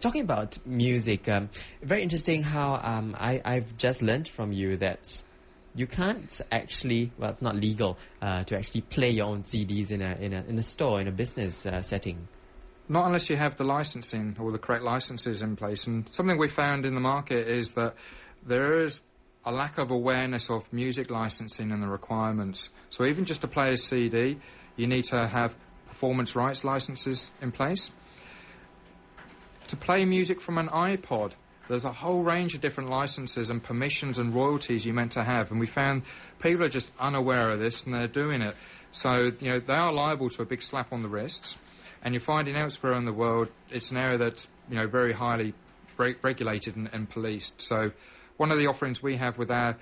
Talking about music, very interesting how I've just learned from you that you can't actually, well, it's not legal to actually play your own CDs in a store, in a business setting. Not unless you have the licensing or the correct licenses in place. And something we found in the market is that there is a lack of awareness of music licensing and the requirements. So even just to play a CD, you need to have performance rights licenses in place. To play music from an iPod, there's a whole range of different licenses and permissions and royalties you're meant to have, and we found people are just unaware of this and they're doing it. So, they are liable to a big slap on the wrists, and you're finding elsewhere in the world it's an area that's, very highly regulated and policed. So one of the offerings we have with our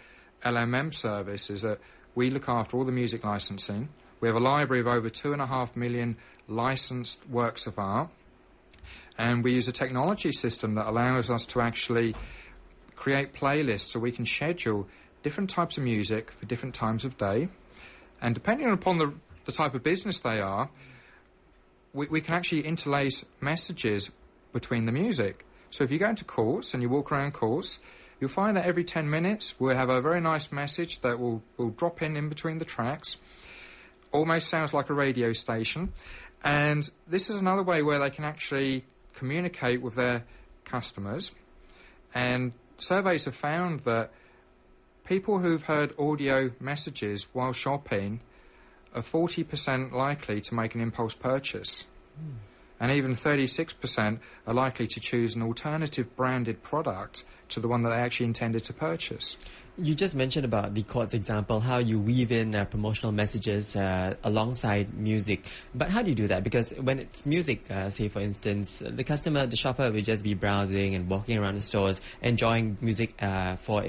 LMM service is that we look after all the music licensing. We have a library of over 2.5 million licensed works of art. And we use a technology system that allows us to actually create playlists so we can schedule different types of music for different times of day. And depending upon the type of business they are, we can actually interlace messages between the music. So if you go into courts and you walk around courts, you'll find that every 10 minutes we'll have a very nice message that will drop in between the tracks. Almost sounds like a radio station. And this is another way where they can actually communicate with their customers, and surveys have found that people who've heard audio messages while shopping are 40% likely to make an impulse purchase, and even 36% are likely to choose an alternative branded product to the one that they actually intended to purchase. You just mentioned about the Courts example, how you weave in promotional messages alongside music. But how do you do that? Because when it's music, say for instance, the shopper will just be browsing and walking around the stores, enjoying music for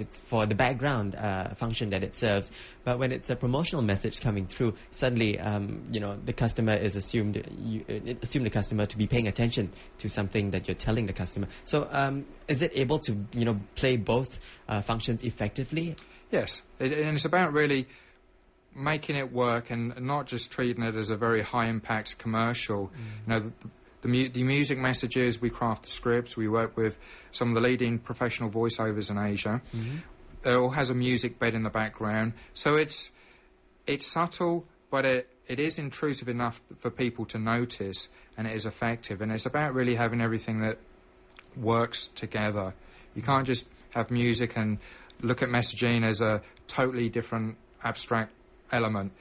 the background function that it serves. But when it's a promotional message coming through, suddenly, the customer is assumed the customer to be paying attention to something that you're telling the customer. So is it able to, play both functions effectively? Yes, and it's about really making it work and not just treating it as a very high-impact commercial. The music messages, we craft the scripts, we work with some of the leading professional voiceovers in Asia. It all has a music bed in the background. So it's subtle, but it is intrusive enough for people to notice, and it is effective. And it's about really having everything that works together. You can't just have music and look at messaging as a totally different abstract element.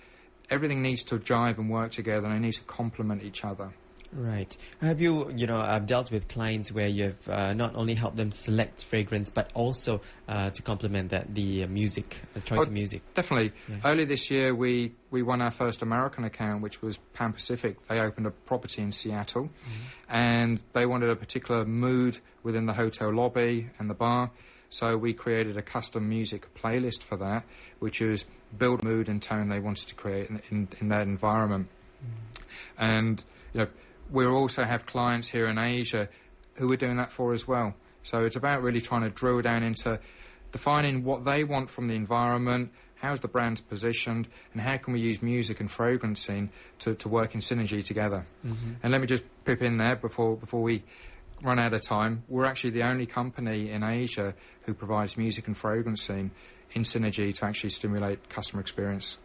Everything needs to jive and work together, and it needs to complement each other. Right. Have you, dealt with clients where you've not only helped them select fragrance, but also to complement that, the music, the choice of music? Definitely. Yeah. Earlier this year, we won our first American account, which was Pan Pacific. They opened a property in Seattle, and they wanted a particular mood within the hotel lobby and the bar. So we created a custom music playlist for that, which was build mood and tone they wanted to create in that environment. And, we also have clients here in Asia who we're doing that for as well. So it's about really trying to drill down into defining what they want from the environment, how's the brand's positioned, and how can we use music and fragrancing to work in synergy together. And let me just pip in there before we run out of time. We're actually the only company in Asia who provides music and fragrancing in synergy to actually stimulate customer experience.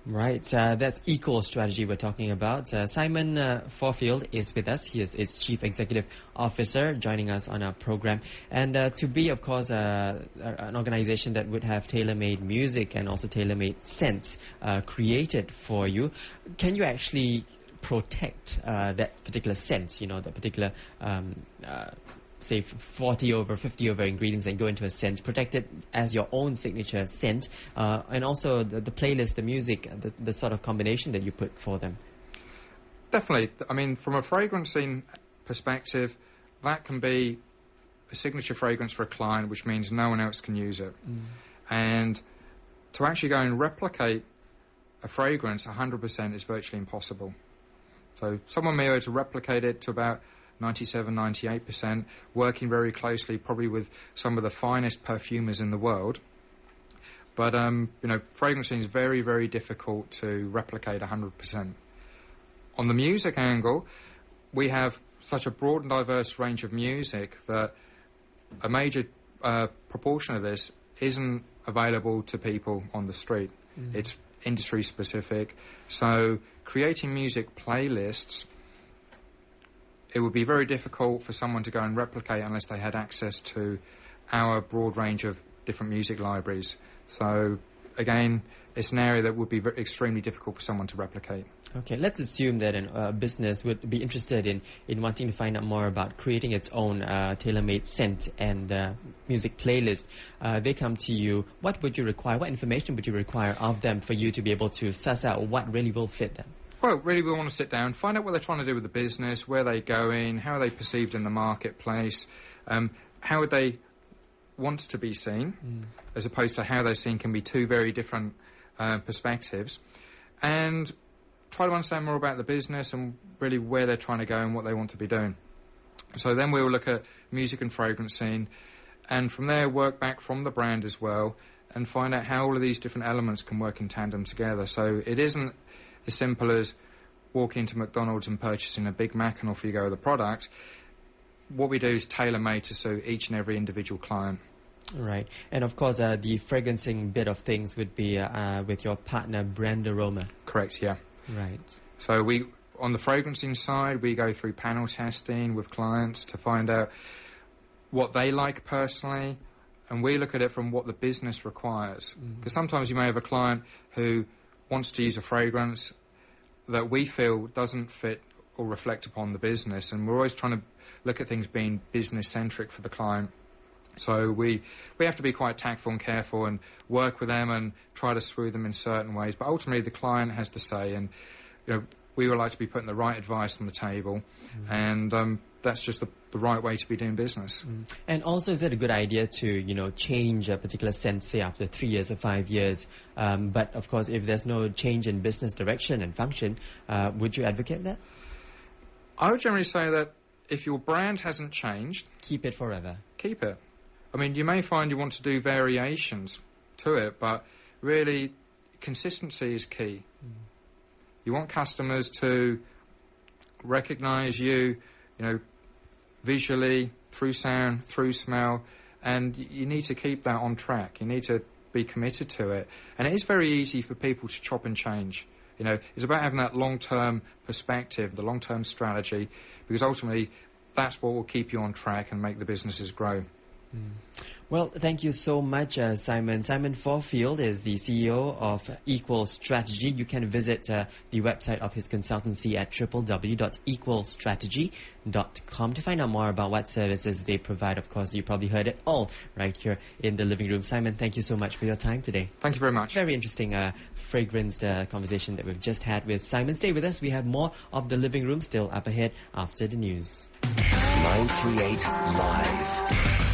Right, that's equal strategy we're talking about. Simon Faure-Field is with us. He is its Chief Executive Officer, joining us on our program. And to be, of course, an organization that would have tailor-made music and also tailor-made scents created for you, can you actually protect that particular scent, that particular say 40 over 50 over ingredients that go into a scent, protect it as your own signature scent, and also the playlist, the music, the sort of combination that you put for them? Definitely. I mean, from a fragrancing perspective, that can be a signature fragrance for a client, which means no one else can use it. And to actually go and replicate a fragrance 100% is virtually impossible. So someone may be able to replicate it to about 97, 98%, working very closely probably with some of the finest perfumers in the world. But, fragrancing is very, very difficult to replicate 100%. On the music angle, we have such a broad and diverse range of music that a major proportion of this isn't available to people on the street. It's industry specific. So creating music playlists, it would be very difficult for someone to go and replicate unless they had access to our broad range of different music libraries. So again, it's an area that would be extremely difficult for someone to replicate. Okay, let's assume that a business would be interested in wanting to find out more about creating its own tailor-made scent and music playlist. They come to you. What would you require? What information would you require of them for you to be able to suss out what really will fit them? Well, really we want to sit down, find out what they're trying to do with the business, where they're going, how are they perceived in the marketplace, how would they want to be seen, as opposed to how they're seen can be two very different perspectives, and try to understand more about the business and really where they're trying to go and what they want to be doing. So then we'll look at music and fragrance scene, and from there work back from the brand as well and find out how all of these different elements can work in tandem together. So it isn't as simple as walking into McDonald's and purchasing a Big Mac and off you go with the product. What we do is tailor-made to suit each and every individual client. Right. And of course, the fragrancing bit of things would be with your partner, Brand Aroma. Correct, yeah. Right. So on the fragrancing side, we go through panel testing with clients to find out what they like personally, and we look at it from what the business requires. Because sometimes you may have a client who wants to use a fragrance that we feel doesn't fit or reflect upon the business, and we're always trying to look at things being business-centric for the client. So we have to be quite tactful and careful and work with them and try to smooth them in certain ways. But ultimately, the client has to say, and we would like to be putting the right advice on the table, and that's just the right way to be doing business. And also, is it a good idea to change a particular scent, say after 3 years or 5 years? But of course, if there's no change in business direction and function, would you advocate that? I would generally say that if your brand hasn't changed, keep it forever. Keep it. I mean, you may find you want to do variations to it, but really, consistency is key. You want customers to recognise you, visually, through sound, through smell, and you need to keep that on track. You need to be committed to it. And it is very easy for people to chop and change. It's about having that long-term perspective, the long-term strategy, because ultimately that's what will keep you on track and make the businesses grow. Well, thank you so much, Simon. Simon Faure-Field is the CEO of Equal Strategy. You can visit the website of his consultancy at www.equalstrategy.com to find out more about what services they provide. Of course, you probably heard it all right here in the living room. Simon, thank you so much for your time today. Thank you very much. Very interesting fragranced conversation that we've just had with Simon. Stay with us. We have more of the living room still up ahead after the news. 938 Live.